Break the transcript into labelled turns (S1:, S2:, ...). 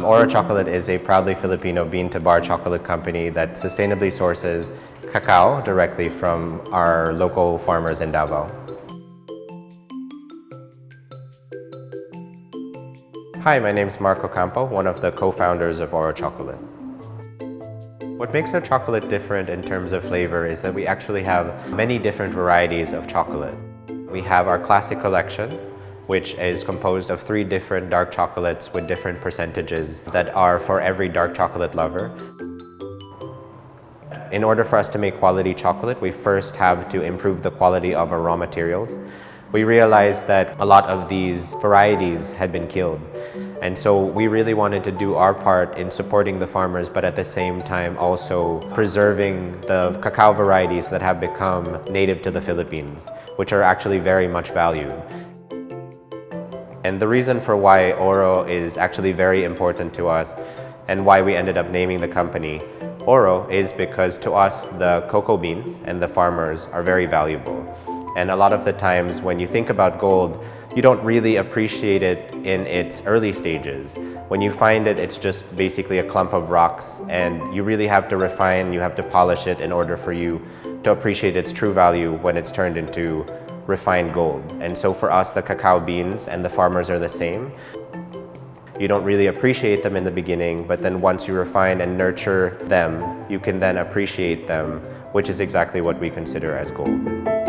S1: Auro Chocolate is a proudly Filipino bean-to-bar chocolate company that sustainably sources cacao directly from our local farmers in Davao. Hi, my name is Marco Campo, one of the co-founders of Auro Chocolate. What makes our chocolate different in terms of flavor is that we actually have many different varieties of chocolate. We have our classic collection, which is composed of 3 different dark chocolates with different percentages that are for every dark chocolate lover. In order for us to make quality chocolate, we first have to improve the quality of our raw materials. We realized that a lot of these varieties had been killed. And so we really wanted to do our part in supporting the farmers, but at the same time also preserving the cacao varieties that have become native to the Philippines, which are actually very much valued. And the reason for why Auro is actually very important to us and why we ended up naming the company Auro is because to us the cocoa beans and the farmers are very valuable. And a lot of the times when you think about gold, you don't really appreciate it in its early stages. When you find it, it's just basically a clump of rocks, and you really have to refine, you have to polish it in order for you to appreciate its true value when it's turned into refined gold. And so for us, the cacao beans and the farmers are the same. You don't really appreciate them in the beginning, but then once you refine and nurture them, you can then appreciate them, which is exactly what we consider as gold.